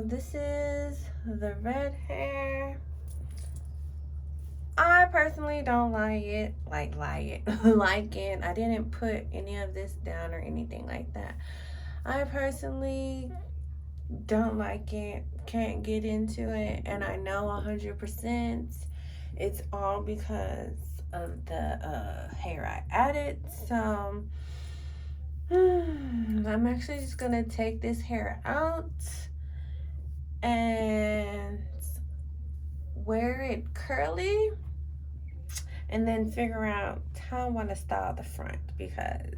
this is the red hair. I personally don't like it. Like it. I didn't put any of this down or anything like that. I personally don't like it. Can't get into it. And I know 100% it's all because of the hair I added. So I'm actually just gonna take this hair out and wear it curly and then figure out how I want to style the front, because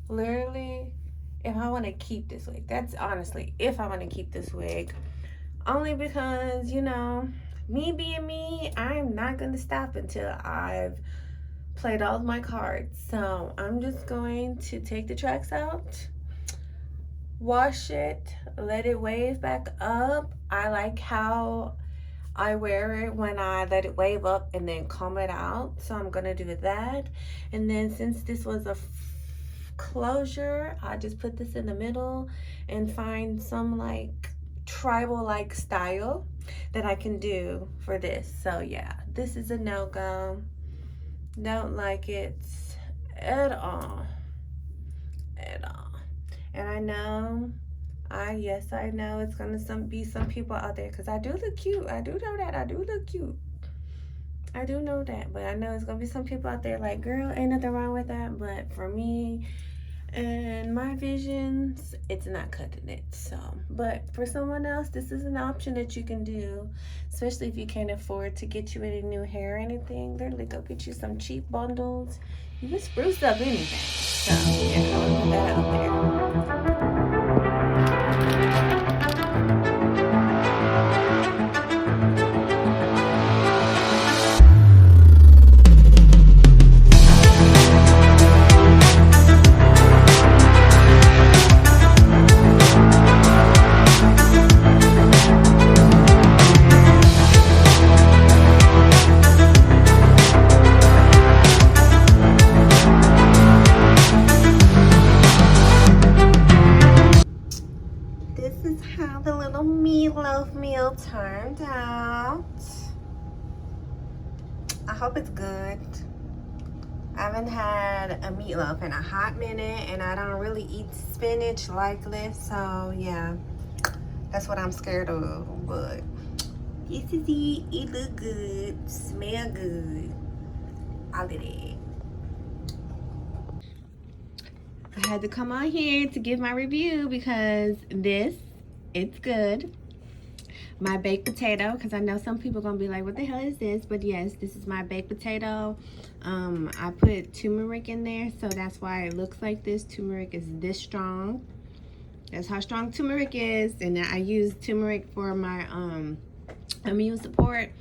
literally if I want to keep this wig, that's honestly if I want to keep this wig, only because me being me, I'm not gonna stop until I've played all of my cards. So I'm just going to take the tracks out, wash it, let it wave back up. I like how I wear it when I let it wave up and then comb it out. So I'm gonna do that. And then since this was a closure, I just put this in the middle and find some like tribal like style that I can do for this. So yeah, this is a no-go. Don't like it at all. And I know it's gonna be some people out there, because I do look cute. I do know that. I do look cute. I do know that. But I know it's gonna be some people out there like, girl, ain't nothing wrong with that. But for me and my visions, it's not cutting it. So, but for someone else, this is an option that you can do, especially if you can't afford to get you any new hair or anything. Literally go get you some cheap bundles. You can spruce up anything. So yeah, I'll put that out there. This is how the little meatloaf meal turned out. I hope it's good. I haven't had a meatloaf in a hot minute, and I don't really eat spinach like this, so yeah, that's what I'm scared of. But this is it. It look good, smell good, all of that. I had to come on here to give my review because it's good. My baked potato, because I know some people are gonna be like, what the hell is this? But yes, this is my baked potato. I put turmeric in there, so that's why it looks like this. Turmeric is this strong. That's how strong turmeric is. And I use turmeric for my immune support.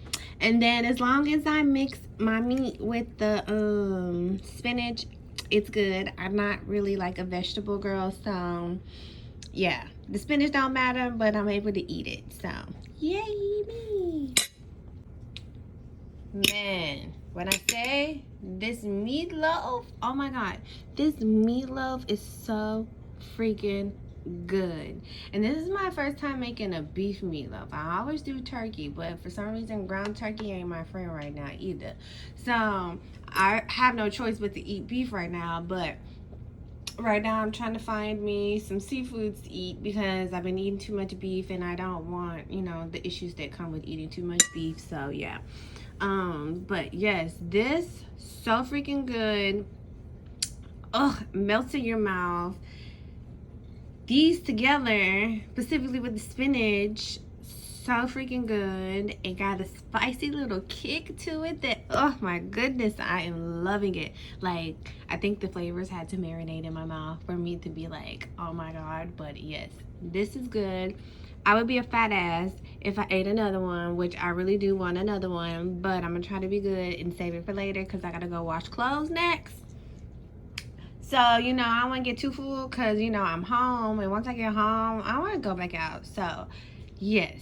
And then as long as I mix my meat with the spinach, it's good. I'm not really like a vegetable girl, so yeah, the spinach don't matter, but I'm able to eat it. So yay me. Man, when I say this meatloaf, oh my god, this meatloaf is so freaking good. And this is my first time making a beef meatloaf. I always do turkey, but for some reason ground turkey ain't my friend right now either. So I have no choice but to eat beef right now. But right now I'm trying to find me some seafoods to eat, because I've been eating too much beef and I don't want, the issues that come with eating too much beef. So yeah. But yes, this so freaking good. Ugh, melts in your mouth. These together, specifically with the spinach, so freaking good. It got a spicy little kick to it that, oh my goodness, I am loving it. Like, I think the flavors had to marinate in my mouth for me to be like, oh my god. But yes, this is good. I would be a fat ass if I ate another one, which I really do want another one, but I'm gonna try to be good and save it for later, because I gotta go wash clothes next. So, I don't want to get too full, because, I'm home. And once I get home, I want to go back out. So, yes,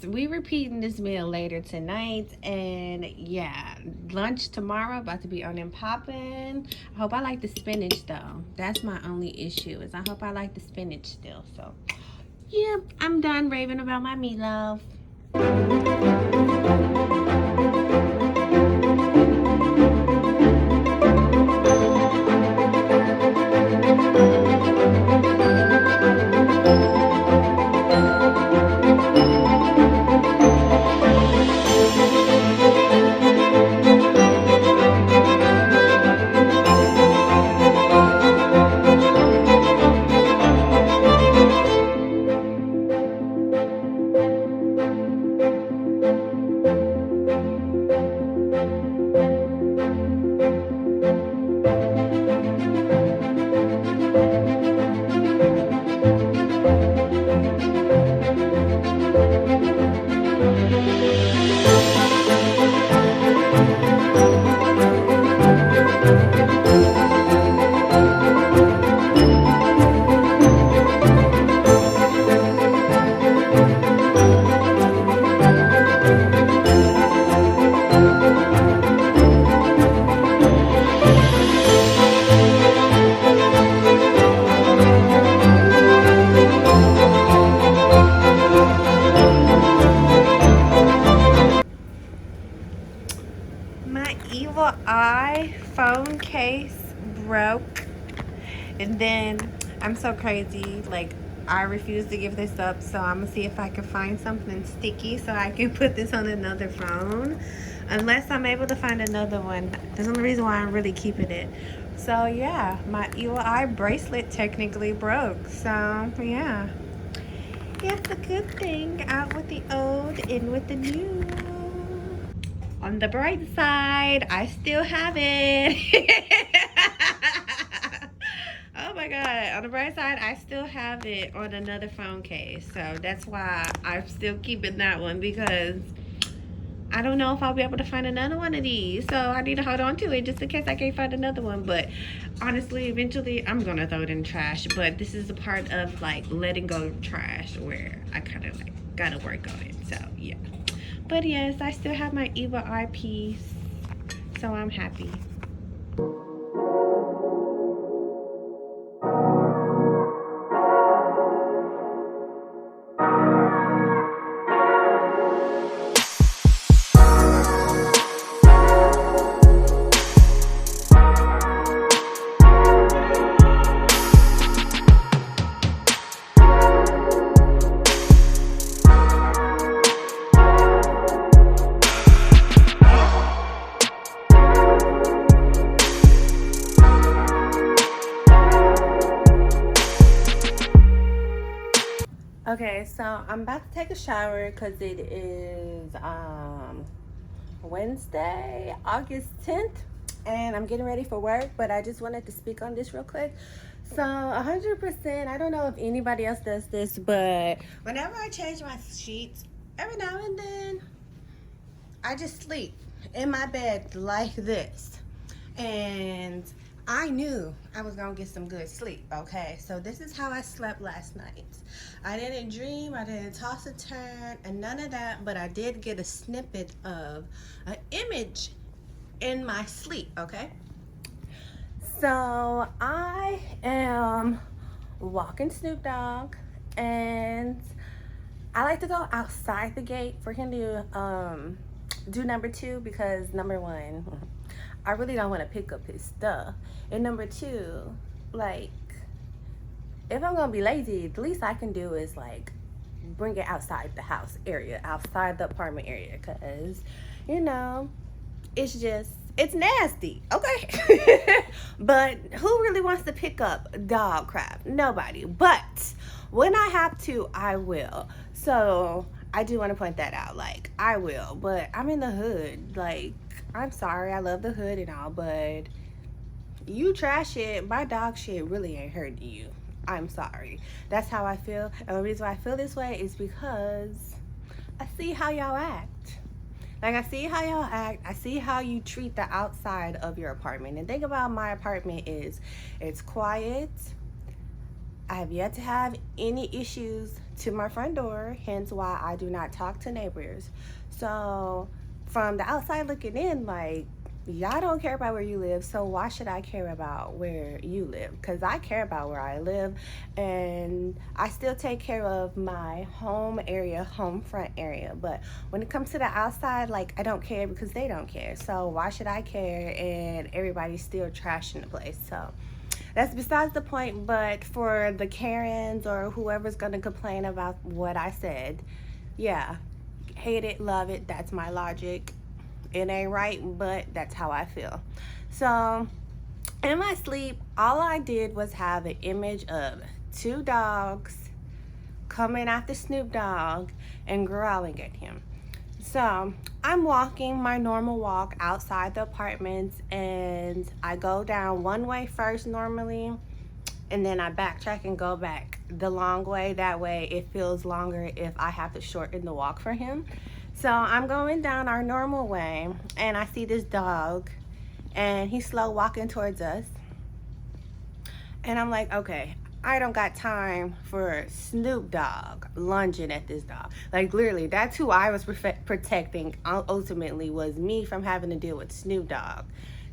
we repeating this meal later tonight. And, yeah, lunch tomorrow, about to be on and popping. I hope I like the spinach, though. That's my only issue, is I hope I like the spinach still. So, yeah, I'm done raving about my meatloaf. My evil eye phone case broke, and then I'm so crazy, like I refuse to give this up, so I'm gonna see if I can find something sticky so I can put this on another phone, unless I'm able to find another one. That's the only reason why I'm really keeping it. So yeah, my evil eye bracelet technically broke, so yeah, it's a good thing. Out with the old, in with the new. On the bright side, I still have it. Oh my god, on the bright side, I still have it on another phone case. So that's why I'm still keeping that one, because I don't know if I'll be able to find another one of these. So I need to hold on to it just in case I can't find another one. But honestly, eventually I'm gonna throw it in trash. But this is a part of like letting go of trash where I kind of like gotta work on it. So yeah. But yes, I still have my evil eye piece, so I'm happy. Okay, so I'm about to take a shower because it is Wednesday, August 10th, and I'm getting ready for work, but I just wanted to speak on this real quick. So 100%, I don't know if anybody else does this, but whenever I change my sheets, every now and then, I just sleep in my bed like this. And I knew I was gonna get some good sleep, okay? So this is how I slept last night. I didn't dream, I didn't toss a turn, and none of that, but I did get a snippet of an image in my sleep, okay? So I am walking Snoop Dogg, and I like to go outside the gate for him to do number two, because number one, I really don't want to pick up his stuff. And number two, like, if I'm going to be lazy, the least I can do is, like, bring it outside the house area, outside the apartment area, because, you know, it's nasty, okay? But who really wants to pick up dog crap? Nobody. But when I have to, I will. So I do want to point that out. Like, I will. But I'm in the hood. Like, I'm sorry, I love the hood and all, but you trash it, my dog shit really ain't hurting you. I'm sorry. That's how I feel. And the reason why I feel this way is because I see how y'all act. Like, I see how y'all act. I see how you treat the outside of your apartment. And the thing about my apartment is it's quiet. I have yet to have any issues to my front door, hence why I do not talk to neighbors. So from the outside looking in, like, y'all don't care about where you live, so why should I care about where you live? Because I care about where I live, and I still take care of my home area, home front area. But when it comes to the outside, like, I don't care because they don't care. So why should I care? And everybody's still trashing the place. So that's besides the point. But for the Karens or whoever's gonna complain about what I said, yeah, hate it, love it. That's my logic. It ain't right, but that's how I feel. So in my sleep, all I did was have an image of two dogs coming after Snoop Dogg and growling at him. So I'm walking my normal walk outside the apartments, and I go down one way first normally, and then I backtrack and go back the long way. That way it feels longer if I have to shorten the walk for him. So I'm going down our normal way, and I see this dog, and he's slow walking towards us. And I'm like, okay, I don't got time for Snoop Dogg lunging at this dog. Like, literally, that's who I was protecting ultimately, was me from having to deal with Snoop Dogg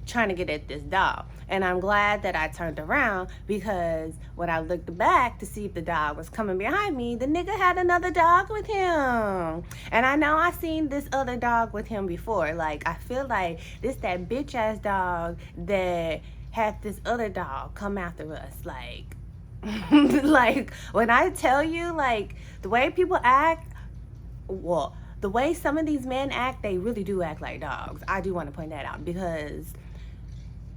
trying to get at this dog. And I'm glad that I turned around, because when I looked back to see if the dog was coming behind me, the nigga had another dog with him. And I know I seen this other dog with him before. Like, I feel like this that bitch ass dog that had this other dog come after us. Like, like, when I tell you, like, the way people act, well, the way some of these men act, they really do act like dogs. I do want to point that out, because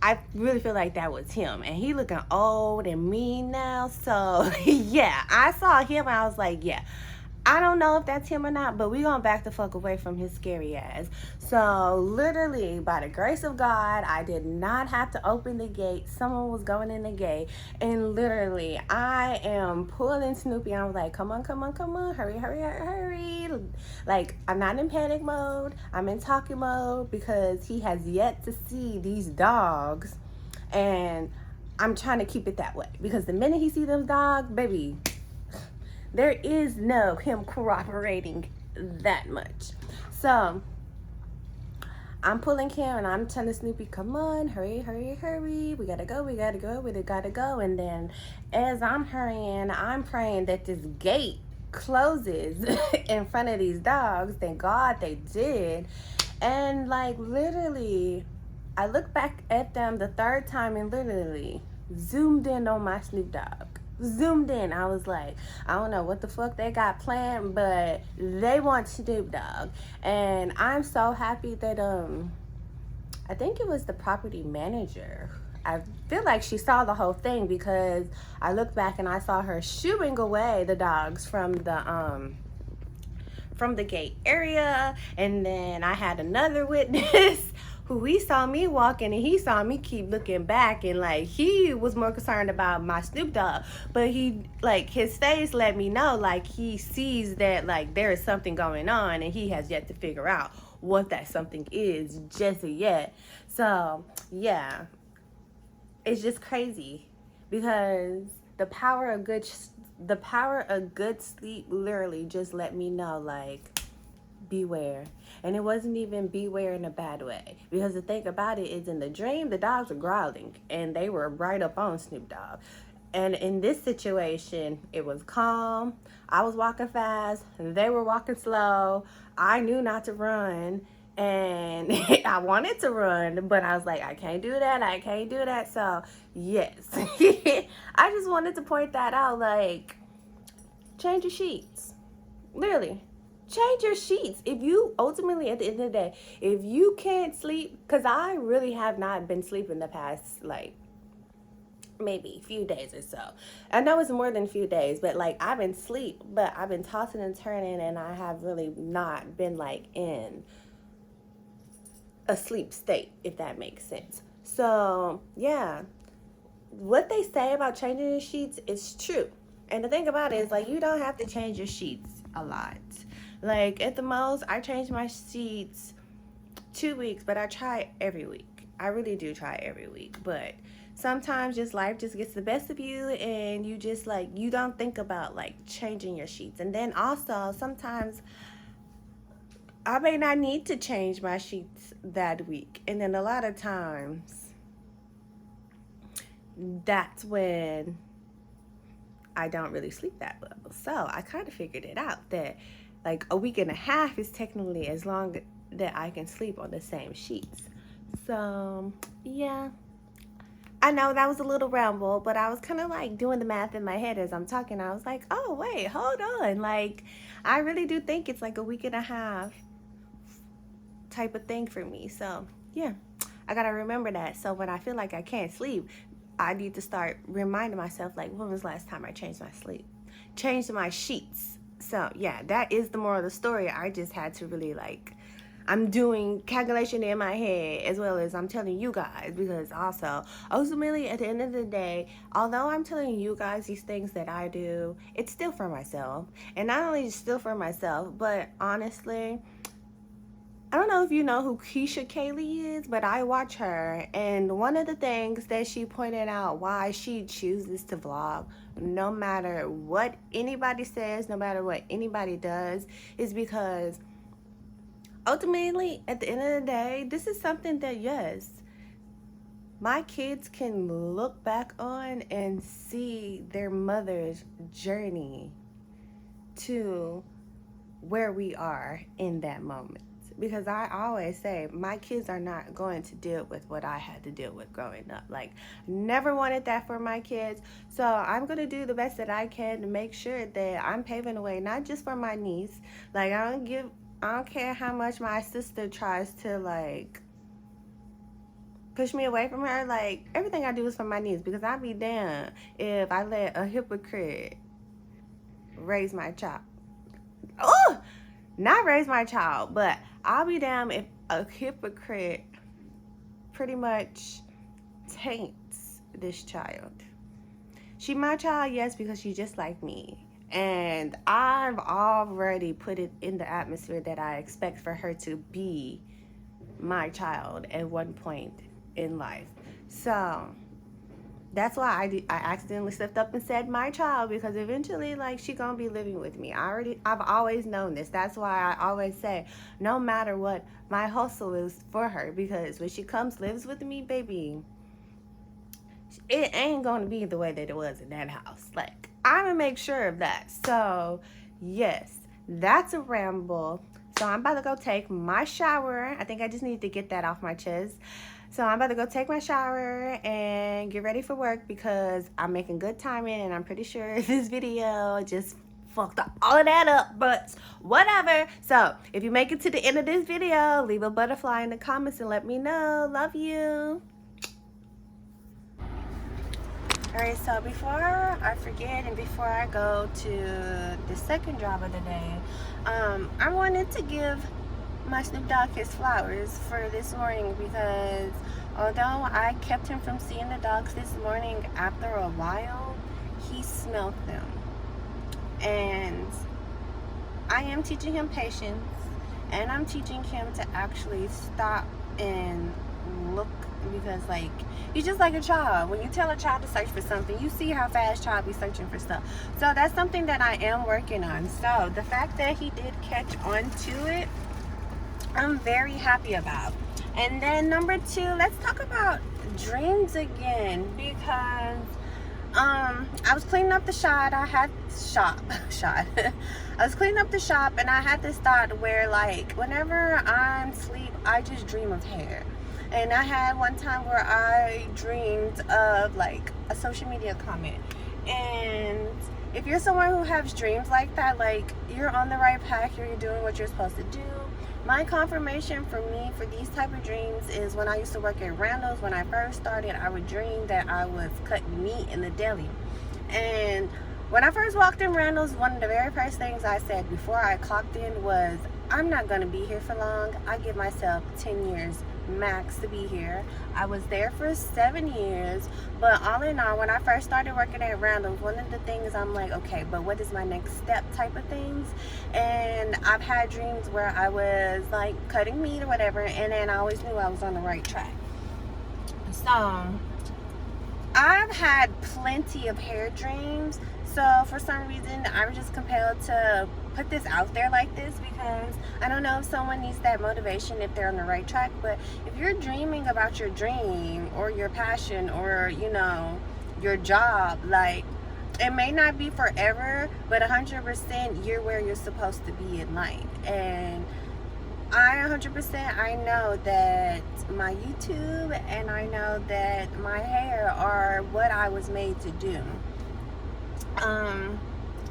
I really feel like that was him. And he looking old and mean now. So, yeah, I saw him and I was like, yeah, I don't know if that's him or not, but we gonna back the fuck away from his scary ass. So, literally, by the grace of God, I did not have to open the gate. Someone was going in the gate. And literally, I am pulling Snoopy. I was like, come on, come on, come on. Hurry, hurry, hurry, hurry. Like, I'm not in panic mode. I'm in talking mode, because he has yet to see these dogs. And I'm trying to keep it that way. Because the minute he sees those dogs, baby, there is no him cooperating that much. So I'm pulling Kim and I'm telling Snoopy, come on, hurry, hurry, hurry. We gotta go, we gotta go, we gotta go. And then as I'm hurrying, I'm praying that this gate closes in front of these dogs. Thank God they did. And like, literally, I look back at them the third time and literally zoomed in on my Snoop Dogg. Zoomed in. I was like, I don't know what the fuck they got planned, but they want Snoop Dogg. And I'm so happy that I think it was the property manager. I feel like she saw the whole thing, because I looked back and I saw her shooing away the dogs from the gate area. And then I had another witness who he saw me walking, and he saw me keep looking back, and like, he was more concerned about my Snoop Dogg, but he, like, his face let me know, like, he sees that, like, there is something going on, and he has yet to figure out what that something is just yet. So yeah, it's just crazy, because the power of good sleep literally just let me know, like, beware. And it wasn't even beware in a bad way, because the thing about it is, in the dream, the dogs were growling and they were right up on Snoop Dogg. And in this situation, it was calm. I was walking fast, they were walking slow. I knew not to run, and I wanted to run, but I was like, I can't do that, I can't do that. So yes, I just wanted to point that out. Like, change your sheets, literally. Change your sheets. If you ultimately, at the end of the day, if you can't sleep, because I really have not been sleeping the past, like, maybe a few days or so. I know it's more than a few days, but like, I've been asleep, but I've been tossing and turning, and I have really not been like in a sleep state, if that makes sense. So yeah, what they say about changing your sheets is true. And the thing about it is, like, you don't have to change your sheets a lot. Like, at the most, I change my sheets 2 weeks, but I try every week. I really do try every week. But sometimes just life just gets the best of you, and you just, like, you don't think about, like, changing your sheets. And then also, sometimes I may not need to change my sheets that week. And then a lot of times, that's when I don't really sleep that well. So I kind of figured it out that like a week and a half is technically as long that I can sleep on the same sheets. So yeah, I know that was a little ramble, but I was kind of like doing the math in my head as I'm talking. I was like, oh wait, hold on. Like I really do think it's like a week and a half type of thing for me. So yeah, I gotta remember that. So when I feel like I can't sleep, I need to start reminding myself, like, when was the last time I changed my sheets. So yeah, that is the moral of the story. I just had to really like, I'm doing calculation in my head as well as I'm telling you guys, because also ultimately at the end of the day, although I'm telling you guys these things that I do, it's still for myself. And not only still for myself, but honestly, I don't know if you know who Keisha Kaylee is, but I watch her, and one of the things that she pointed out why she chooses to vlog, no matter what anybody says, no matter what anybody does, is because ultimately, at the end of the day, this is something that, yes, my kids can look back on and see their mother's journey to where we are in that moment. Because I always say my kids are not going to deal with what I had to deal with growing up. Like, never wanted that for my kids. So I'm going to do the best that I can to make sure that I'm paving the way, not just for my niece. Like, I don't care how much my sister tries to like push me away from her. Like, everything I do is for my niece, because I'd be damned if I let a hypocrite raise my child. Oh, not raise my child, but I'll be damned if a hypocrite pretty much taints this child. She my child, yes, because she's just like me. And I've already put it in the atmosphere that I expect for her to be my child at one point in life. So that's why I accidentally slipped up and said my child, because eventually, like, she gonna be living with me. I've always known this. That's why I always say, no matter what, my hustle is for her, because when she comes, lives with me, baby, it ain't gonna be the way that it was in that house. Like, I'm gonna make sure of that. So yes, that's a ramble. So I'm about to go take my shower. I think I just need to get that off my chest. So I'm about to go take my shower and get ready for work, because I'm making good timing, and I'm pretty sure this video just fucked up all of that up, but whatever. So if you make it to the end of this video, leave a butterfly in the comments and let me know. Love you. Alright, so before I forget and before I go to the second job of the day, I wanted to give my Snoop Dogg his flowers for this morning, because although I kept him from seeing the dogs this morning, after a while he smelled them. And I am teaching him patience, and I'm teaching him to actually stop and look, because like, he's just like a child. When you tell a child to search for something, you see how fast child be searching for stuff. So that's something that I am working on. So the fact that he did catch on to it, I'm very happy about. And then number two, let's talk about dreams again, because I was cleaning up the shop. I was cleaning up the shop, and I had this thought where, like, whenever I'm asleep, I just dream of hair. And I had one time where I dreamed of like a social media comment. And if you're someone who has dreams like that, like, you're on the right path, you're doing what you're supposed to do. My confirmation for me for these type of dreams is when I used to work at Randall's. When I first started, I would dream that I was cutting meat in the deli. And when I first walked in Randall's, one of the very first things I said before I clocked in was, I'm not going to be here for long. I give myself 10 years max to be here. I was there for 7 years, but all in all, when I first started working at Randall's, one of the things I'm like, okay, but what is my next step type of things? And I've had dreams where I was like cutting meat or whatever, and then I always knew I was on the right track. So I've had plenty of hair dreams, so for some reason I was just compelled to put this out there like this because I don't know if someone needs that motivation if they're on the right track. But if you're dreaming about your dream or your passion or, you know, your job, like, it may not be forever, but 100% you're where you're supposed to be in life. And I 100% I know that my YouTube and I know that my hair are what I was made to do.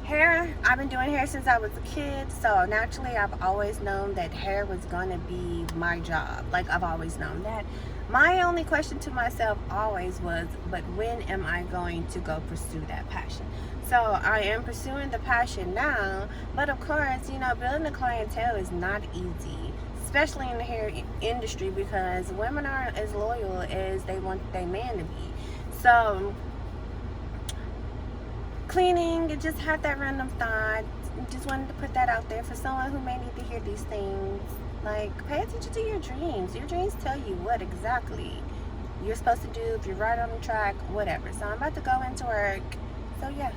Hair, I've been doing hair since I was a kid, so naturally I've always known that hair was gonna be my job. Like, I've always known that. My only question to myself always was, but when am I going to go pursue that passion? So I am pursuing the passion now, but of course, you know, building a clientele is not easy, especially in the hair industry, because women aren't as loyal as they want their man to be. So cleaning, it just had that random thought. Just wanted to put that out there for someone who may need to hear these things. Like, pay attention to your dreams. Your dreams tell you what exactly you're supposed to do, if you're right on the track, whatever. So I'm about to go into work. So yeah.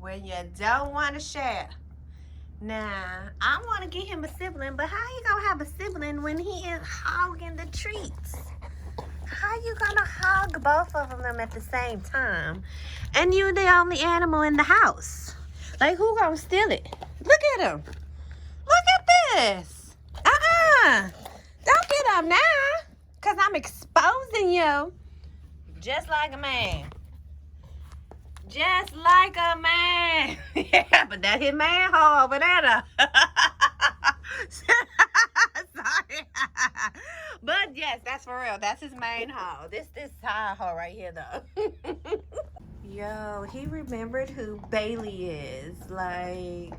When you don't want to share. Now, I want to get him a sibling, but how you gonna have a sibling when he is hogging the treats? How you gonna hog both of them at the same time? And you the only animal in the house. Like, who gonna steal it? Look at him. Look at this. Don't get up now, because I'm exposing you. Just like a man. Just like a man. Yeah, but that his man hole over there. Sorry. But yes, that's for real. That's his main hole. This side hole right here though. Yo, he remembered who Bailey is. Like,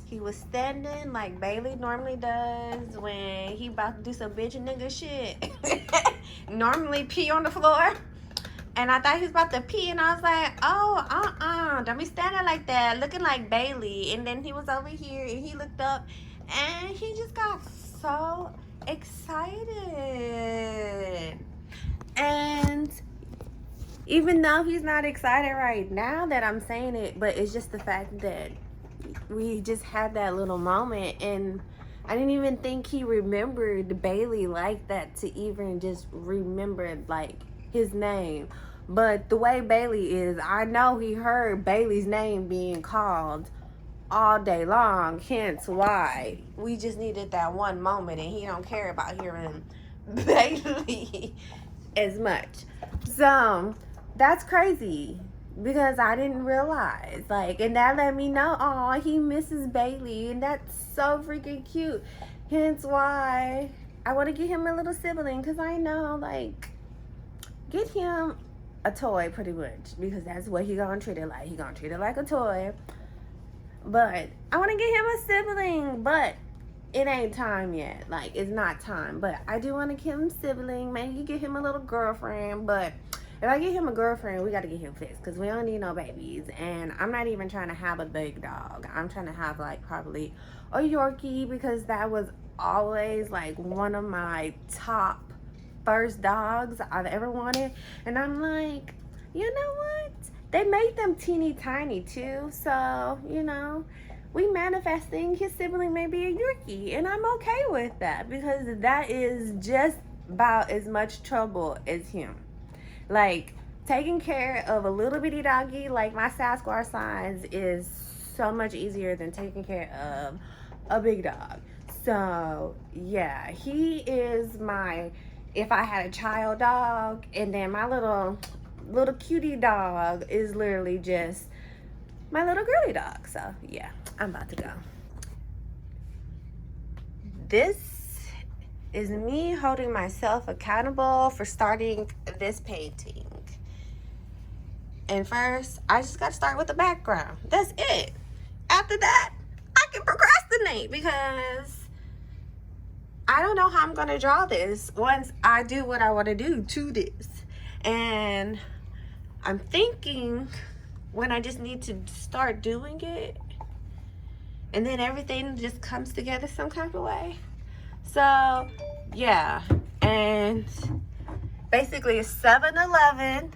he was standing like Bailey normally does when he about to do some bitch nigga shit. Normally pee on the floor. And I thought he was about to pee, and I was like, oh, don't be standing like that, looking like Bailey. And then he was over here, and he looked up, and he just got so excited. And even though he's not excited right now that I'm saying it, but it's just the fact that we just had that little moment, and I didn't even think he remembered Bailey like that to even just remember, like, his name. But the way Bailey is, I know he heard Bailey's name being called all day long, hence why we just needed that one moment, and he don't care about hearing Bailey as much. So that's crazy, because I didn't realize, like, and that let me know, oh, he misses Bailey, and that's so freaking cute. Hence why I want to get him a little sibling, because I know, like, get him a toy pretty much, because that's what he gonna treat it like. He gonna treat it like a toy. But I want to get him a sibling, but it ain't time yet. Like, it's not time, but I do want to give him a sibling. Maybe get him a little girlfriend, but If I get him a girlfriend, we gotta get him fixed because we don't need no babies. And I'm not even trying to have a big dog. I'm trying to have like probably a Yorkie because that was always like one of my top first dogs I've ever wanted. And I'm like, you know what? They made them teeny tiny too. So, you know, we manifesting his sibling may be a Yorkie. And I'm okay with that because that is just about as much trouble as him. Like, taking care of a little bitty doggy like my Sasquatch size is so much easier than taking care of a big dog. So, yeah, he is my, if I had a child dog, and then my little cutie dog is literally just my little girly dog. So, yeah, I'm about to go. This is me holding myself accountable for starting this painting. And first, I just got to start with the background. That's it. After that, I can procrastinate because I don't know how I'm going to draw this once I do what I want to do to this. And I'm thinking when I just need to start doing it, and then everything just comes together some kind of way. So, yeah, and basically it's 7-Eleven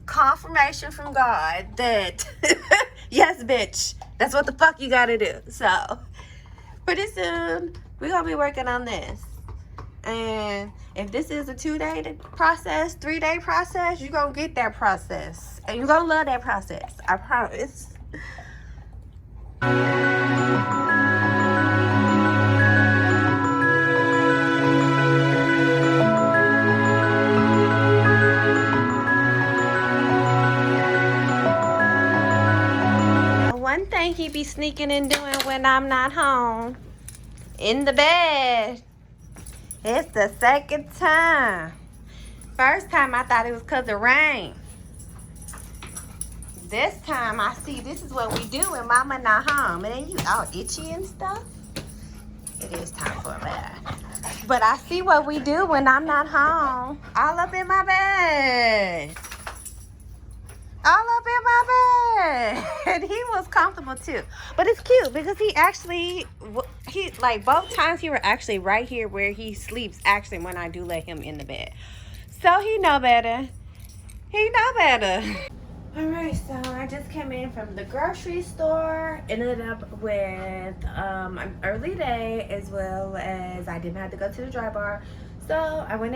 confirmation from God that, yes, bitch, that's what the fuck you gotta do. So, pretty soon, we're gonna be working on this. And if this is a 2-day process, 3-day process, you're gonna get that process. And you're gonna love that process, I promise. One thing he be sneaking and doing when I'm not home, in the bed. It's the second time. First time I thought it was because of rain. This time I see this is what we do when mama not home. And then you all itchy and stuff. It is time for a bath. But I see what we do when I'm not home. All up in my bed. All up in my bed. And he was comfortable too. But it's cute because he like both times he were actually right here where he sleeps actually when I do let him in the bed. So he know better. He know better. Alright, so I just came in from the grocery store. Ended up with an early day as well as I didn't have to go to the dry bar. So I went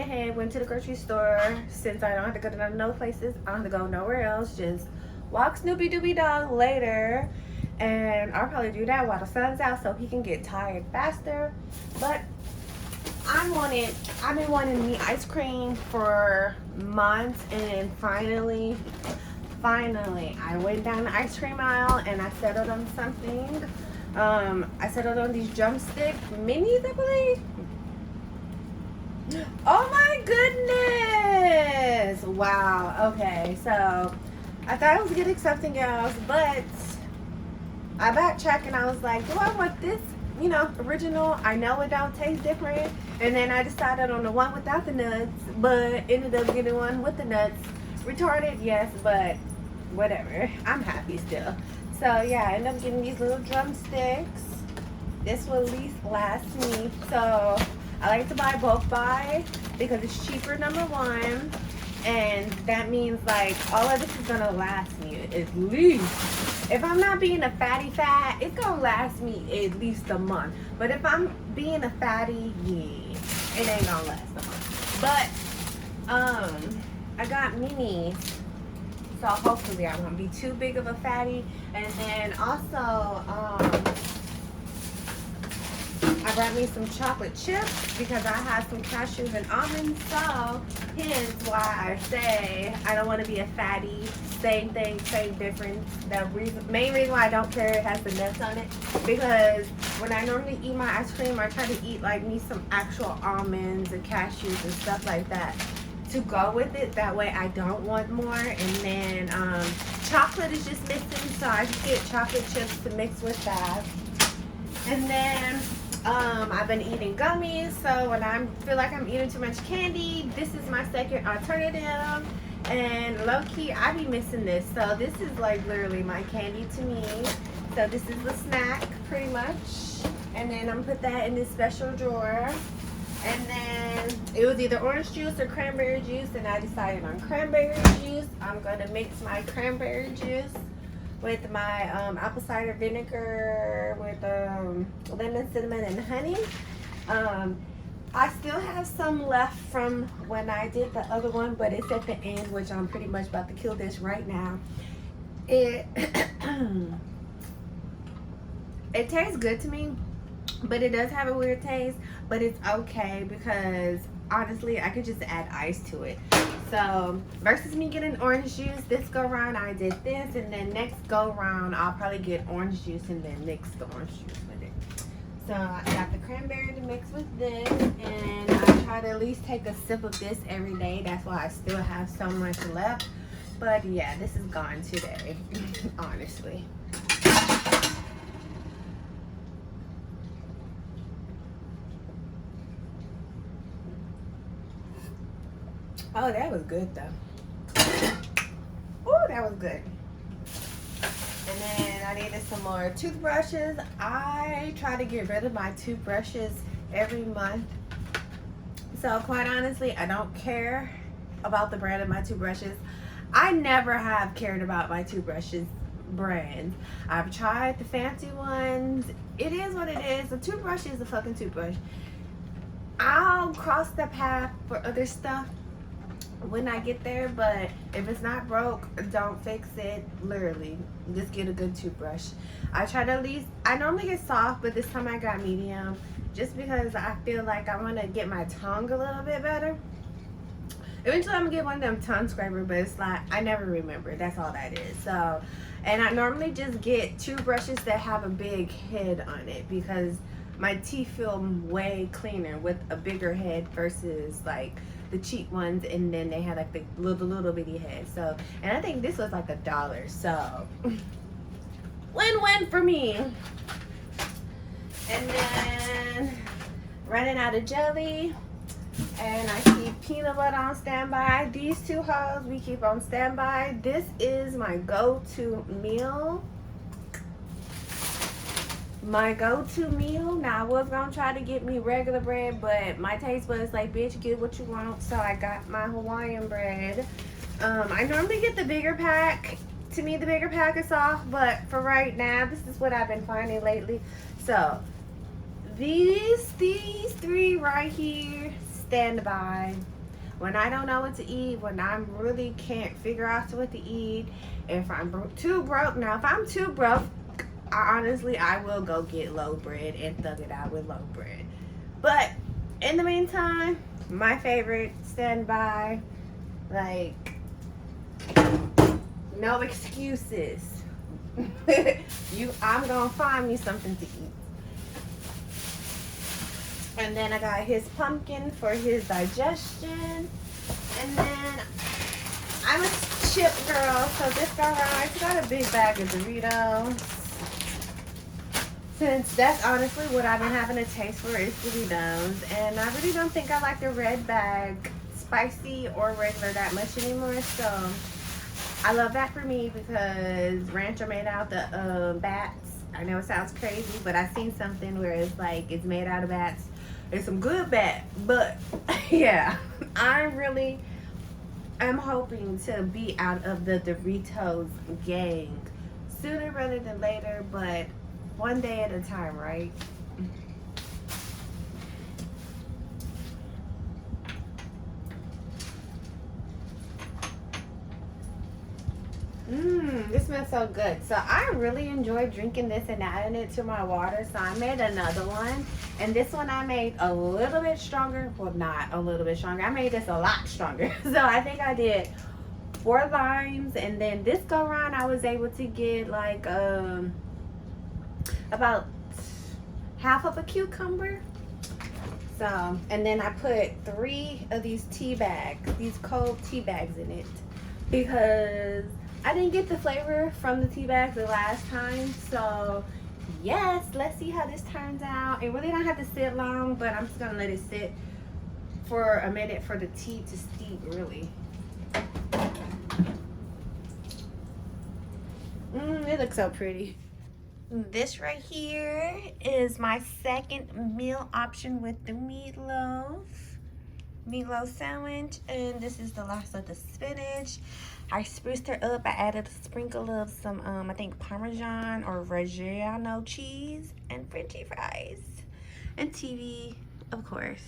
to the grocery store. Since I don't have to go to no places, I don't have to go nowhere else. Just walk Snoopy Dooby Dog later. And I'll probably do that while the sun's out so he can get tired faster. But I've been wanting me ice cream for months, and finally I went down the ice cream aisle and I settled on something. I settled on these drumstick minis, I believe. Oh my goodness! Wow. Okay, so I thought I was getting something else, but I backtracked and I was like, do I want this, you know, original? I know it don't taste different. And then I decided on the one without the nuts, but ended up getting one with the nuts. Retarded, yes, but whatever. I'm happy still. So yeah, I ended up getting these little drumsticks. This will at least last me. So I like to buy bulk buy because it's cheaper, number one. And that means like all of this is gonna last me at least. If I'm not being a fatty fat, it's gonna last me at least a month. But if I'm being a fatty, yeah, it ain't gonna last a month. But I got minis, so hopefully I won't be too big of a fatty. And then also I brought me some chocolate chips because I had some cashews and almonds. So hence why I say I don't want to be a fatty. Same thing, same difference. The main reason why I don't care it has the nuts on it, because when I normally eat my ice cream, I try to eat like me some actual almonds and cashews and stuff like that to go with it. That way I don't want more. And then chocolate is just missing, so I just get chocolate chips to mix with that. And then I've been eating gummies, so when I feel like I'm eating too much candy, this is my second alternative. And low-key, I be missing this. So this is like literally my candy to me. So this is the snack, pretty much. And then I'm gonna put that in this special drawer. And then it was either orange juice or cranberry juice, and I decided on cranberry juice. I'm gonna mix my cranberry juice with my apple cider vinegar with lemon, cinnamon, and honey. I still have some left from when I did the other one, but it's at the end, which I'm pretty much about to kill this right now. It it tastes good to me, but it does have a weird taste, but it's okay because honestly I could just add ice to it. So versus me getting orange juice this go round, I did this, and then next go round I'll probably get orange juice and then mix the orange juice with it. So I got the cranberry to mix with this, and I try to at least take a sip of this every day. That's why I still have so much left. But yeah, this is gone today, honestly. Oh, that was good though. Oh, that was good. And then I needed some more toothbrushes. I try to get rid of my toothbrushes every month. So quite honestly, I don't care about the brand of my toothbrushes. I never have cared about my toothbrushes brand. I've tried the fancy ones. It is what it is. A toothbrush is a fucking toothbrush. I'll cross the path for other stuff when I get there, but if it's not broke, don't fix it. Literally, just get a good toothbrush. I try to at least, I normally get soft, but this time I got medium just because I feel like I want to get my tongue a little bit better. Eventually I'm gonna get one of them tongue scraper, but it's like I never remember. That's all that is. So, and I normally just get toothbrushes that have a big head on it because my teeth feel way cleaner with a bigger head versus like the cheap ones, and then they had like the little bitty head. So, and I think this was like $1, so win-win for me. And then running out of jelly, and I keep peanut butter on standby. These two hoes we keep on standby. This is my go-to meal. My go-to meal. Now I was gonna try to get me regular bread, but my taste buds like, bitch, get what you want. So I got my Hawaiian bread. I normally get the bigger pack. To me, the bigger pack is off, but for right now, this is what I've been finding lately. So these three right here, stand by. When I don't know what to eat, when I really can't figure out what to eat, if I'm too broke. Now, if I'm too broke, honestly, I will go get low bread and thug it out with low bread. But in the meantime, my favorite standby, like, no excuses. I'm gonna find me something to eat. And then I got his pumpkin for his digestion. And then I'm a chip girl, so this go around, I got a big bag of Doritos. Since that's honestly what I've been having a taste for is Doritos. And I really don't think I like the red bag spicy or regular that much anymore. So I love that for me because ranch are made out the bats. I know it sounds crazy, but I've seen something where it's like it's made out of bats. There's some good bat, but yeah, I'm hoping to be out of the Doritos gang sooner rather than later, but one day at a time, right? This smells so good. So I really enjoy drinking this and adding it to my water. So I made another one, and this one I made a little bit stronger. Well, not a little bit stronger. I made this a lot stronger. So I think I did 4 limes, and then this go around I was able to get like about half of a cucumber. So, and then I put 3 of these tea bags, these cold tea bags in it, because I didn't get the flavor from the tea bags the last time. So yes, let's see how this turns out. It really don't have to sit long, but I'm just gonna let it sit for a minute for the tea to steep really. It looks so pretty. This right here is my second meal option with the meatloaf sandwich, and this is the last of the spinach. I spruced her up. I added a sprinkle of some I think Parmesan or Reggiano cheese and Frenchy fries and TV, of course.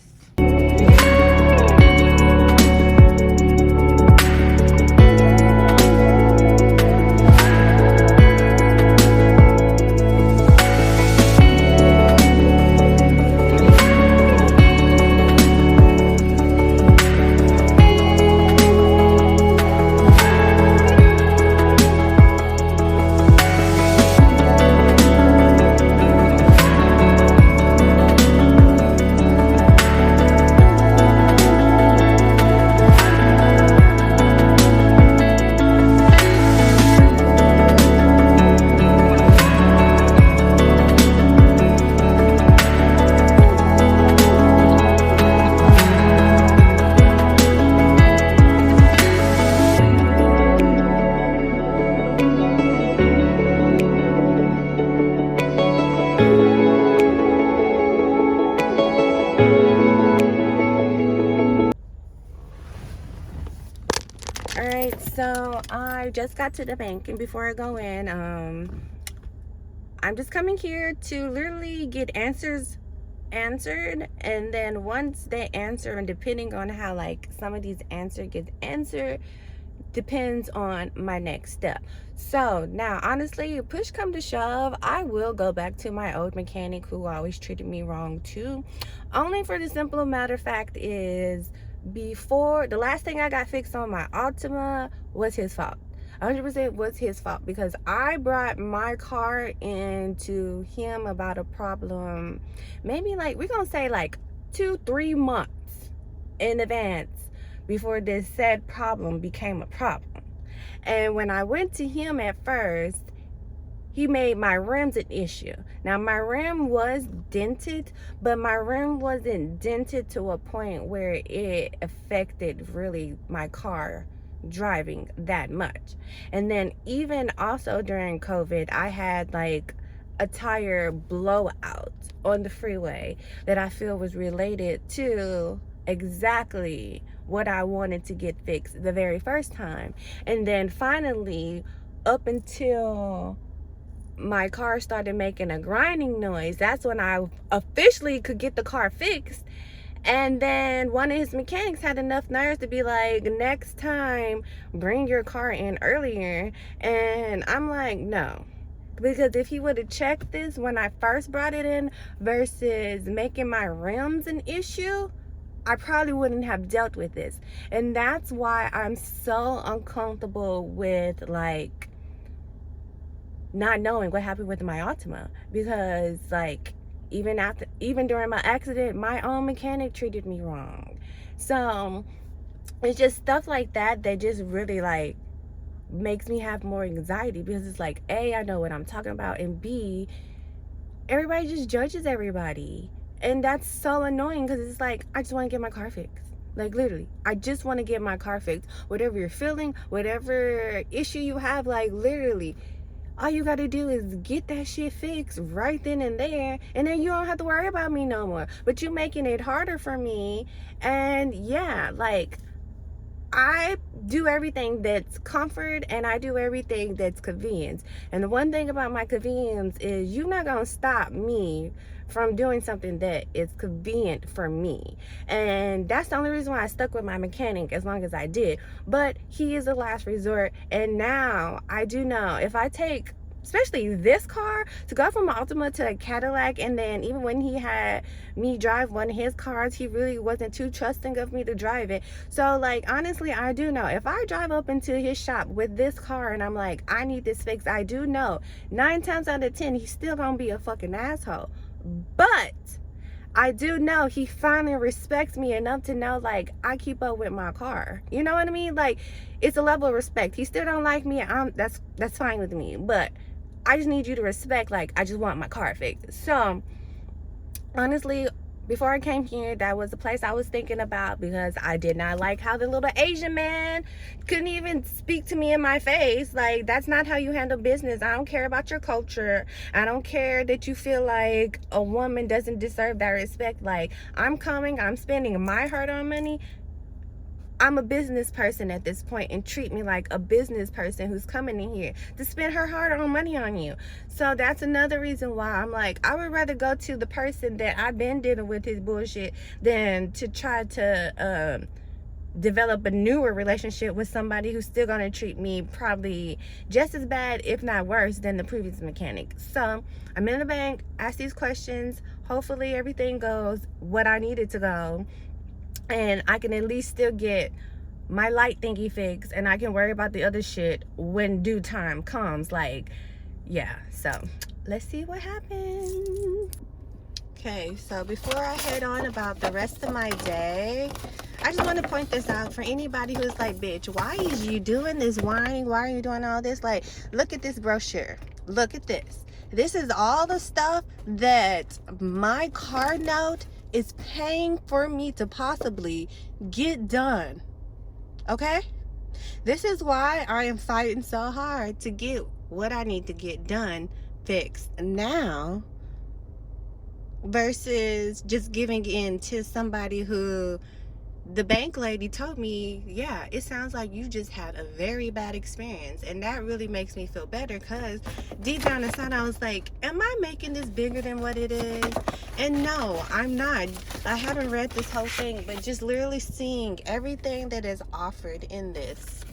Alright, so I just got to the bank, and before I go in, I'm just coming here to literally get answers answered, and then once they answer, and depending on how like some of these answers get answered, depends on my next step. So now, honestly, push come to shove, I will go back to my old mechanic who always treated me wrong too, only for the simple matter of fact is, before the last thing I got fixed on my Altima was his fault. 100% was his fault, because I brought my car into him about a problem maybe like, we're gonna say like 2-3 months in advance before this said problem became a problem. And when I went to him at first, he made my rims an issue. Now my rim was dented, but my rim wasn't dented to a point where it affected really my car driving that much. And then even also during COVID, I had like a tire blowout on the freeway that I feel was related to exactly what I wanted to get fixed the very first time. And then finally, up until my car started making a grinding noise, that's when I officially could get the car fixed. And then one of his mechanics had enough nerves to be like, next time bring your car in earlier. And I'm like, no, because if he would have checked this when I first brought it in versus making my rims an issue, I probably wouldn't have dealt with this. And that's why I'm so uncomfortable with like not knowing what happened with my Altima, because like even during my accident, my own mechanic treated me wrong. So it's just stuff like that that just really like makes me have more anxiety, because it's like, A, I know what I'm talking about, and B, everybody just judges everybody. And that's so annoying, because it's like, I just want to get my car fixed. Like literally, I just want to get my car fixed. Whatever you're feeling, whatever issue you have, like literally, all you gotta do is get that shit fixed right then and there, and then you don't have to worry about me no more. But you making it harder for me. And yeah, like I do everything that's comfort, and I do everything that's convenience. And the one thing about my convenience is you're not gonna stop me from doing something that is convenient for me. And that's the only reason why I stuck with my mechanic as long as I did. But he is the last resort, and now I do know if I take, especially this car, to go from an Altima to a Cadillac, and then even when he had me drive one of his cars, he really wasn't too trusting of me to drive it. So like honestly, I do know if I drive up into his shop with this car and I'm like, I need this fixed, I do know 9 times out of 10 he's still gonna be a fucking asshole. But I do know he finally respects me enough to know like I keep up with my car. You know what I mean? Like it's a level of respect. He still don't like me, that's fine with me, but I just need you to respect, like, I just want my car fixed. So honestly, Before I came here, that was the place I was thinking about, because I did not like how the little Asian man couldn't even speak to me in my face. Like, that's not how you handle business. I don't care about your culture. I don't care that you feel like a woman doesn't deserve that respect. Like, I'm coming, I'm spending my hard-earned money. I'm a business person at this point, and treat me like a business person who's coming in here to spend her hard-earned money on you. So that's another reason why I'm like, I would rather go to the person that I've been dealing with his bullshit than to try to develop a newer relationship with somebody who's still gonna treat me probably just as bad, if not worse, than the previous mechanic. So I'm in the bank, ask these questions. Hopefully everything goes what I need it to go, and I can at least still get my light thingy fixed, and I can worry about the other shit when due time comes. Like, yeah, so let's see what happens. Okay, so before I head on about the rest of my day, I just want to point this out for anybody who's like, bitch, why is you doing this whining? Why are you doing all this? Like, look at this brochure. Look at this. This is all the stuff that my car note is paying for me to possibly get done. Okay? This is why I am fighting so hard to get what I need to get done fixed now, versus just giving in to somebody who the bank lady told me, yeah, it sounds like you just had a very bad experience. And that really makes me feel better, because deep down inside I was like, am I making this bigger than what it is? And no, I'm not. I haven't read this whole thing, but just literally seeing everything that is offered in this,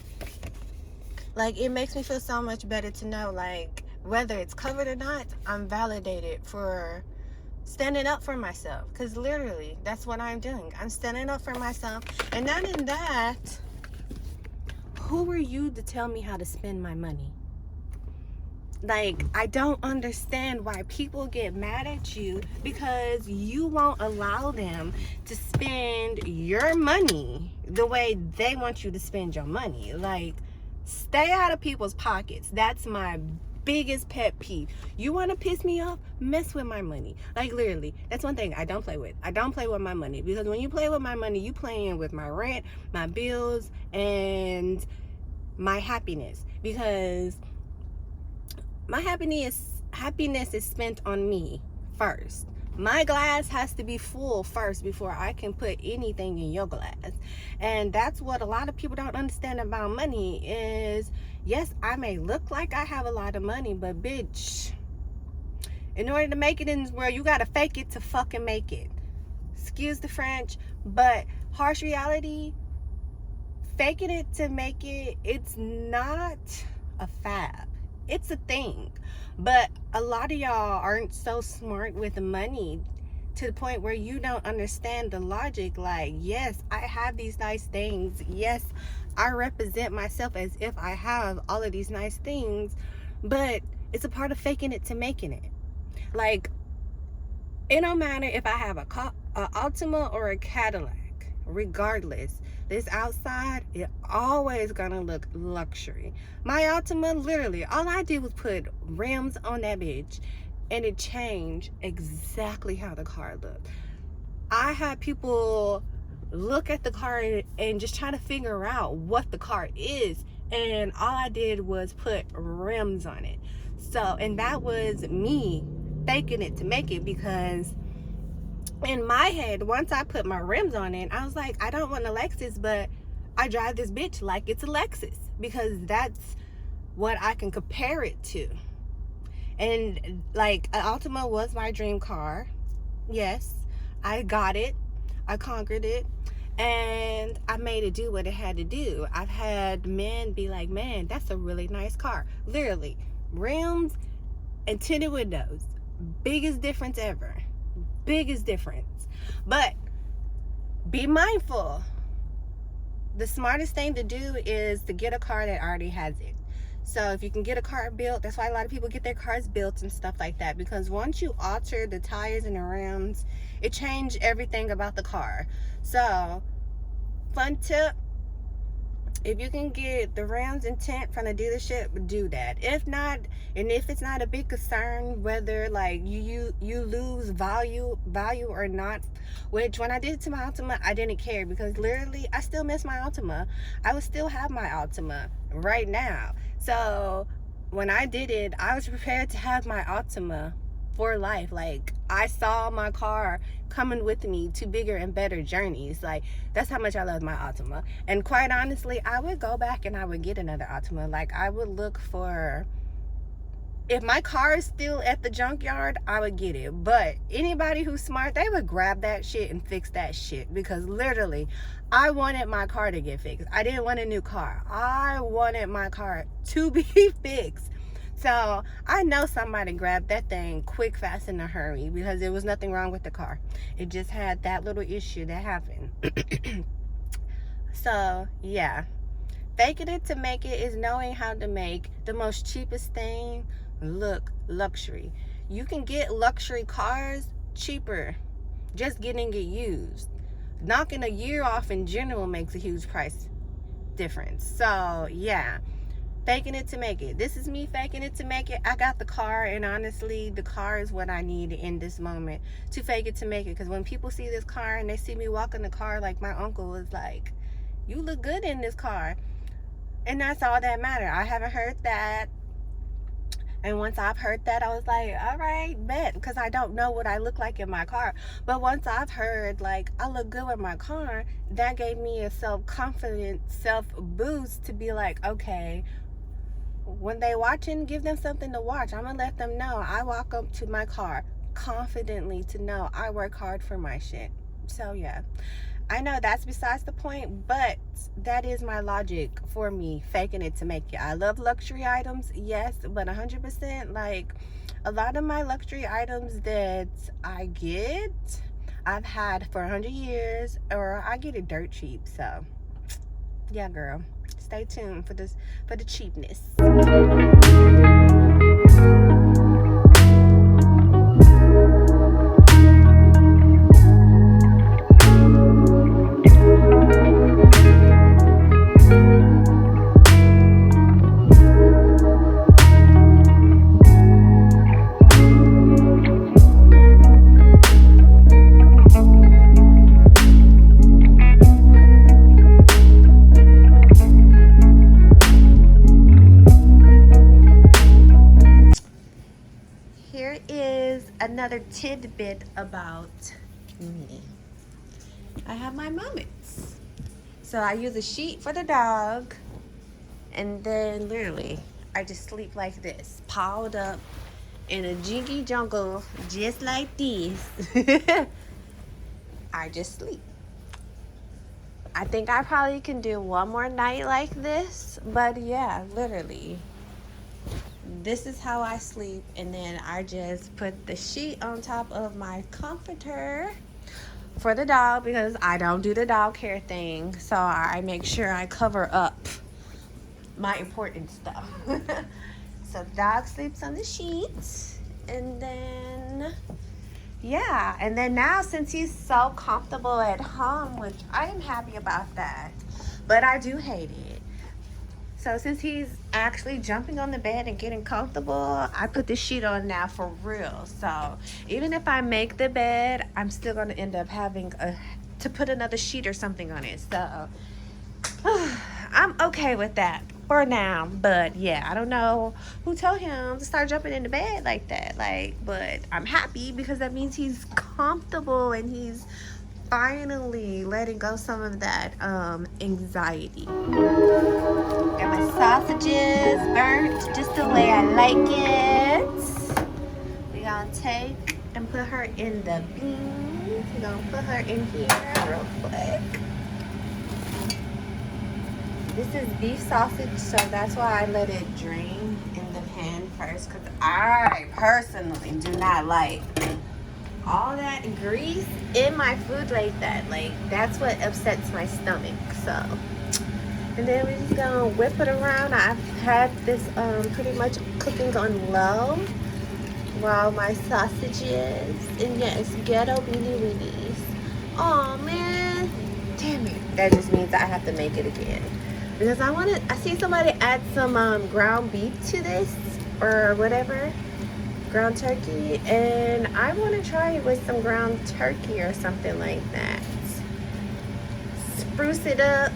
like, it makes me feel so much better to know, like, whether it's covered or not, I'm validated for standing up for myself. Because literally, that's what I'm doing. I'm standing up for myself. And not in that, who are you to tell me how to spend my money? Like, I don't understand why people get mad at you because you won't allow them to spend your money the way they want you to spend your money. Like, stay out of people's pockets. That's my biggest pet peeve. You want to piss me off? Mess with my money. Like, literally, that's one thing I don't play with. I don't play with my money, because when you play with my money, you playing with my rent, my bills, and my happiness. Because my happiness is spent on me first. My glass has to be full first before I can put anything in your glass. And that's what a lot of people don't understand about money is, yes, I may look like I have a lot of money, but bitch, in order to make it in this world, you gotta fake it to fucking make it. Excuse the French, but harsh reality, faking it to make it, it's not a fab. It's a thing. But a lot of y'all aren't so smart with money to the point where you don't understand the logic. Like, yes, I have these nice things. Yes, I represent myself as if I have all of these nice things. But it's a part of faking it to making it. Like, it don't matter if I have a Altima or a Cadillac. Regardless, this outside is always gonna look luxury. My Altima, literally, all I did was put rims on that bitch, and it changed exactly how the car looked. I had people look at the car and just try to figure out what the car is, and all I did was put rims on it. So, and that was me faking it to make it, because in my head, once I put my rims on it, I was like, I don't want a Lexus, but I drive this bitch like it's a Lexus, because that's what I can compare it to. And like, an Altima was my dream car. Yes, I got it, I conquered it, and I made it do what it had to do. I've had men be like, man, that's a really nice car. Literally, rims and tinted windows, biggest difference ever. Biggest difference. But be mindful. The smartest thing to do is to get a car that already has it. So if you can get a car built, that's why a lot of people get their cars built and stuff like that, because once you alter the tires and the rims, it changed everything about the car. So, fun tip, If you can get the rounds and tent from the dealership, do that. If not, and if it's not a big concern whether like you lose value or not, which when I did it to my Altima, I didn't care, because literally I still miss my Altima. I would still have my Altima right now. So when I did it, I was prepared to have my Altima for life. Like, I saw my car coming with me to bigger and better journeys. Like, that's how much I love my Altima. And quite honestly, I would go back and I would get another Altima. Like, I would look for, if my car is still at the junkyard, I would get it. But anybody who's smart, they would grab that shit and fix that shit, because literally I wanted my car to get fixed. I didn't want a new car. I wanted my car to be fixed. So I know somebody grabbed that thing quick, fast, in a hurry, because there was nothing wrong with the car. It just had that little issue that happened. So yeah, faking it to make it is knowing how to make the most cheapest thing look luxury. You can get luxury cars cheaper just getting it used. Knocking a year off in general makes a huge price difference. So yeah, faking it to make it. This is me faking it to make it. I got the car, and honestly, the car is what I need in this moment to fake it to make it. Because when people see this car and they see me walking the car, like my uncle was like, you look good in this car. And that's all that matters. I haven't heard that. And once I've heard that, I was like, all right, bet, because I don't know what I look like in my car. But once I've heard, like, I look good with my car, that gave me a self-confidence, self-boost to be like, okay, when they watching, give them something to watch. I'm going to let them know I walk up to my car confidently to know I work hard for my shit. So, yeah. I know that's besides the point, but that is my logic for me faking it to make it. I love luxury items, yes, but 100%, like, a lot of my luxury items that I get, I've had for 100 years, or I get it dirt cheap. So, yeah, girl, stay tuned for this, for the cheapness. Here is another tidbit about me. I have my moments. So I use a sheet for the dog, and then literally I just sleep like this, piled up in a jinky jungle just like this. I just sleep. I think I probably can do one more night like this, but yeah, literally. This is how I sleep, and then I just put the sheet on top of my comforter for the dog, because I don't do the dog hair thing, so I make sure I cover up my important stuff. So the dog sleeps on the sheets, and then yeah, and then now since he's so comfortable at home, which I am happy about that, but I do hate it. So since he's actually jumping on the bed and getting comfortable, I put the sheet on now for real. So even if I make the bed, I'm still going to end up having to put another sheet or something on it. So I'm okay with that for now. But yeah, I don't know who told him to start jumping in the bed like that. But I'm happy, because that means he's comfortable and he's finally letting go some of that anxiety. Got my sausages burnt just the way I like it. We're gonna take and put her in the beans. We're gonna put her in here real quick. This is beef sausage, so that's why I let it drain in the pan first, because I personally do not like all that grease in my food like that. Like, that's what upsets my stomach. So, and then we're just gonna whip it around. I've had this pretty much cooking on low while my sausages, and yes, ghetto beanie weenies. Oh man, damn it, that just means I have to make it again. because I see somebody add some ground beef to this or whatever, ground turkey, and I want to try it with some ground turkey or something like that. Spruce it up,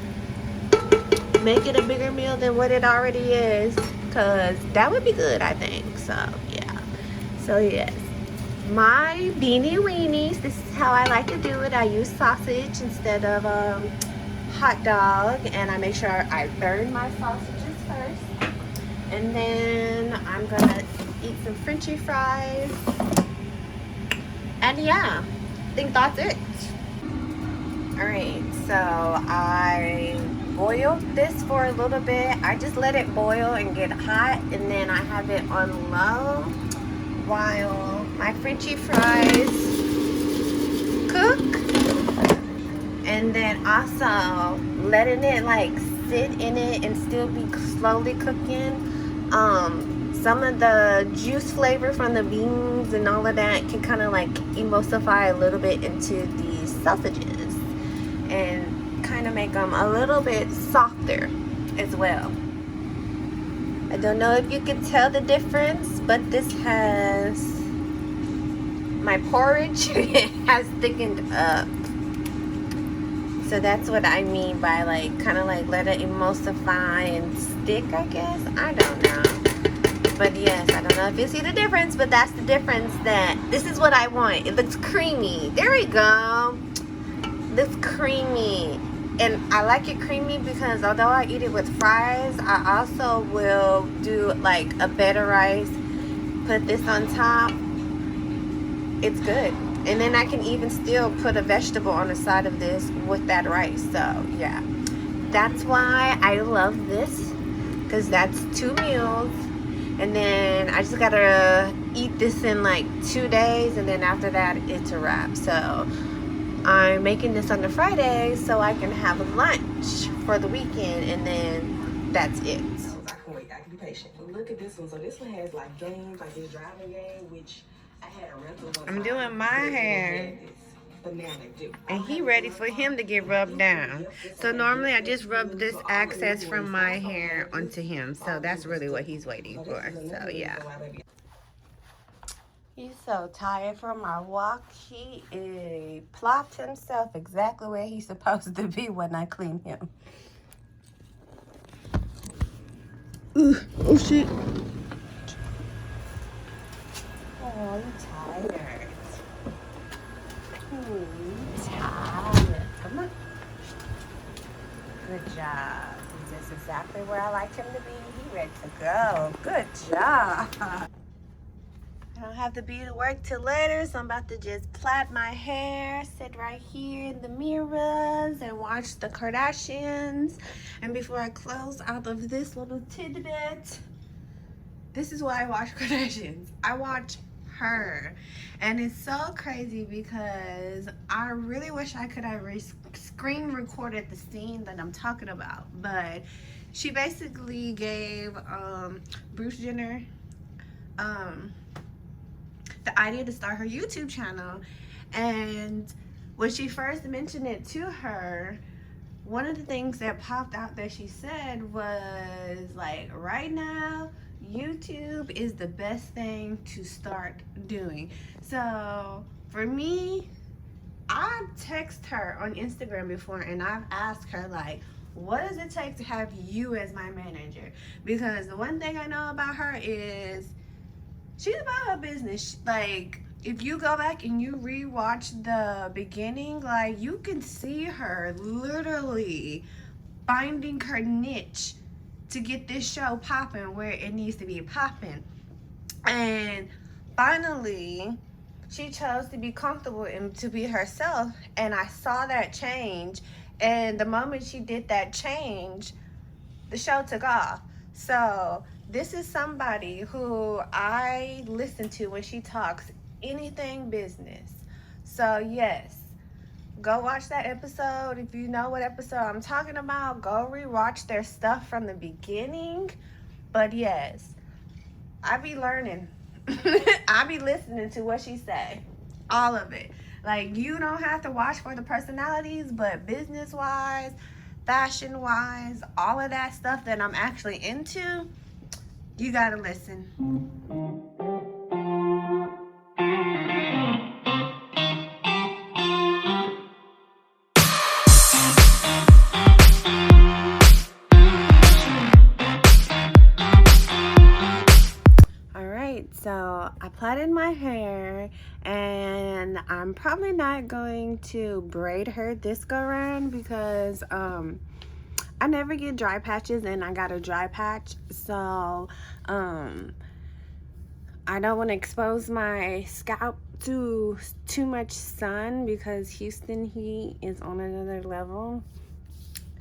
make it a bigger meal than what it already is, because that would be good, I think. So yeah, so yes, my beanie weenies, this is how I like to do it. I use sausage instead of hot dog, and I make sure I burn my sausages first, and then I'm gonna eat some Frenchy fries, and yeah, I think that's it. All right, so I boiled this for a little bit. I just let it boil and get hot, and then I have it on low while my Frenchy fries cook, and then also letting it like sit in it and still be slowly cooking. Some of the juice flavor from the beans and all of that can kind of like emulsify a little bit into the sausages and kind of make them a little bit softer as well. I don't know if you can tell the difference, but this has, my porridge has thickened up. So that's what I mean by like kind of like let it emulsify and stick, I guess. I don't know. But yes, I don't know if you see the difference, but that's the difference. That this is what I want. It looks creamy. There we go. Looks creamy. And I like it creamy because although I eat it with fries, I also will do like a better rice, put this on top. It's good. And then I can even still put a vegetable on the side of this with that rice. So yeah, that's why I love this, because that's 2 meals. And then I just gotta eat this in like 2 days, and then after that it's a wrap. So I'm making this on the Friday so I can have lunch for the weekend, and then that's it. I can wait. I can be patient. But look at this one. So this one has like games, like this driving game, which I had a rental one. I'm doing my hair, and he ready for him to get rubbed down. So normally I just rub this excess from my hair onto him. So that's really what he's waiting for. So yeah. He's so tired from my walk. He plopped himself exactly where he's supposed to be when I clean him. Oh shit. Oh, you tired. Tired. Come on. Good job. He's just exactly where I like him to be. He ready to go. Good job. I don't have to be to work till later, so I'm about to just plait my hair, sit right here in the mirrors, and watch the Kardashians. And before I close out of this little tidbit, this is why I watch Kardashians. I watch her, and it's so crazy because I really wish I could have screen recorded the scene that I'm talking about, but she basically gave Bruce Jenner the idea to start her YouTube channel. And when she first mentioned it to her, one of the things that popped out that she said was like, right now YouTube is the best thing to start doing. So for me, I've texted her on Instagram before, and I've asked her like, what does it take to have you as my manager? Because the one thing I know about her is she's about her business. Like, if you go back and you rewatch the beginning, like, you can see her literally finding her niche to get this show popping where it needs to be popping. And finally, she chose to be comfortable and to be herself. And I saw that change. And the moment she did that change, the show took off. So this is somebody who I listen to when she talks anything business. So yes, go watch that episode. If you know what episode I'm talking about, go rewatch their stuff from the beginning. But yes, I be learning. I be listening to what she say. All of it. Like, you don't have to watch for the personalities, but business-wise, fashion wise, all of that stuff that I'm actually into, you gotta listen. So I plaited my hair, and I'm probably not going to braid her this go around because I never get dry patches, and I got a dry patch, so I don't want to expose my scalp to too much sun because Houston heat is on another level.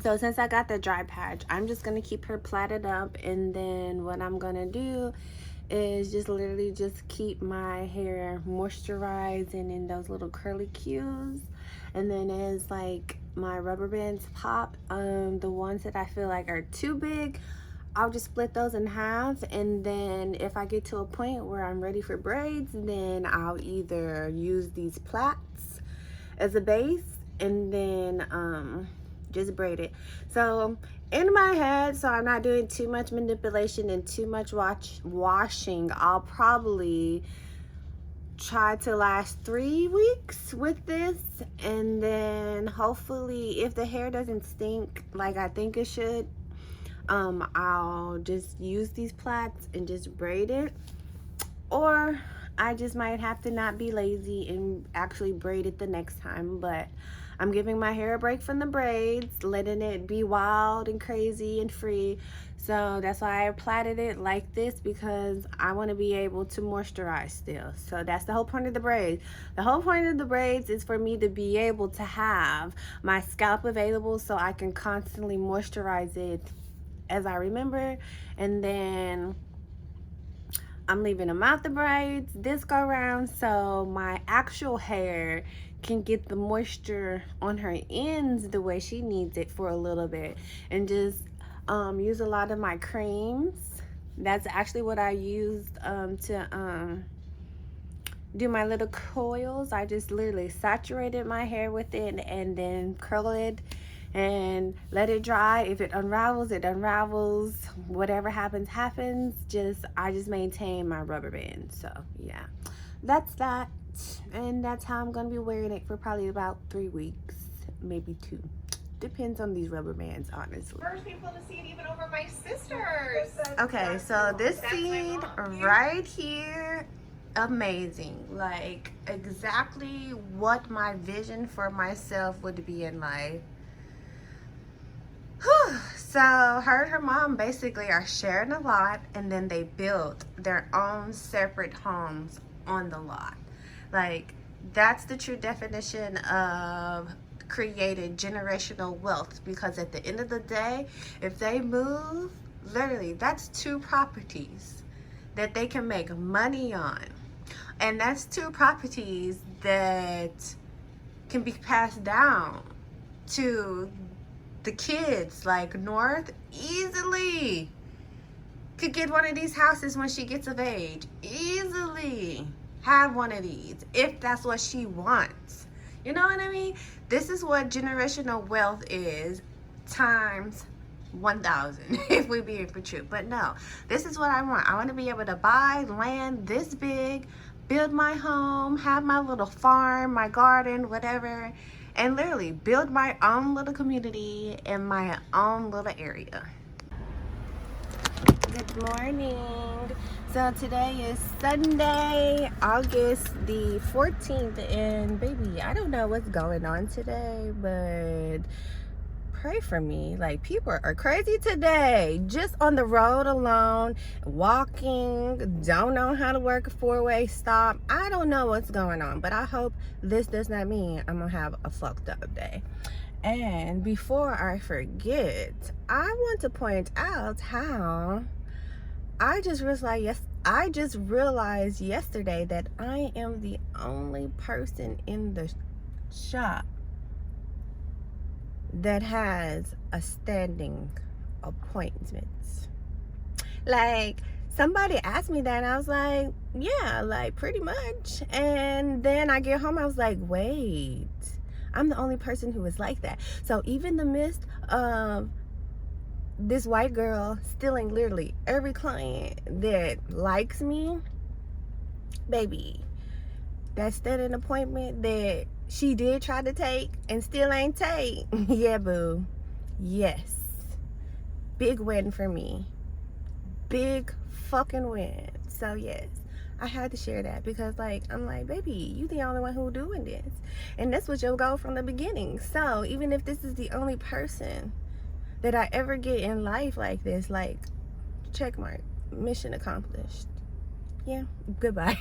So since I got the dry patch, I'm just gonna keep her plaited up, and then what I'm gonna do is just literally just keep my hair moisturized and in those little curly cues. And then as like my rubber bands pop, the ones that I feel like are too big, I'll just split those in half. And then if I get to a point where I'm ready for braids, then I'll either use these plaits as a base and then just braid it. So in my head, so I'm not doing too much manipulation and too much washing, I'll probably try to last 3 weeks with this, and then hopefully if the hair doesn't stink like I think it should, I'll just use these plaits and just braid it, or I just might have to not be lazy and actually braid it the next time. But I'm giving my hair a break from the braids, letting it be wild and crazy and free. So that's why I plaited it like this, because I want to be able to moisturize still. So that's the whole point of the braids. The whole point of the braids is for me to be able to have my scalp available so I can constantly moisturize it as I remember. And then I'm leaving them out the braids this go around so my actual hair can get the moisture on her ends the way she needs it for a little bit, and just use a lot of my creams. That's actually what I used to do my little coils. I just literally saturated my hair with it and then curl it and let it dry. If it unravels, it unravels. Whatever happens, happens. I just maintain my rubber band. So yeah, that's that. And that's how I'm gonna be wearing it for probably about 3 weeks, maybe 2. Depends on these rubber bands, honestly. First people to see it even over my sisters. Okay, so this seed right here, amazing. Like exactly what my vision for myself would be in life. So her and her mom basically are sharing a lot, and then they built their own separate homes on the lot. Like, that's the true definition of created generational wealth, because at the end of the day, if they move, literally that's 2 properties that they can make money on, and that's 2 properties that can be passed down to the kids. Like North easily could get one of these houses when she gets of age, easily have one of these if that's what she wants. You know what I mean? This is what generational wealth is times 1,000 if we being for true. But no, this is what I want. I want to be able to buy land this big, build my home, have my little farm, my garden, whatever, and literally build my own little community in my own little area. Good morning. So today is Sunday, August the 14th, and baby, I don't know what's going on today, but pray for me. Like, people are crazy today. Just on the road alone, walking, don't know how to work a 4-way stop. I don't know what's going on, but I hope this does not mean I'm gonna have a fucked up day. And before I forget, I want to point out how I just realized yesterday that I am the only person in the shop that has a standing appointment. Like, somebody asked me that, and I was like, yeah, like pretty much. And then I get home, I was like, wait, I'm the only person who is like that. So even the midst of this white girl stealing literally every client that likes me, baby, that studying appointment that she did try to take and still ain't take, yeah, boo. Yes. Big win for me. Big fucking win. So yes, I had to share that because like, I'm like, baby, you the only one who doing this. And that's what your goal from the beginning. So even if this is the only person that I ever get in life like this, like, check mark, mission accomplished. Yeah, goodbye.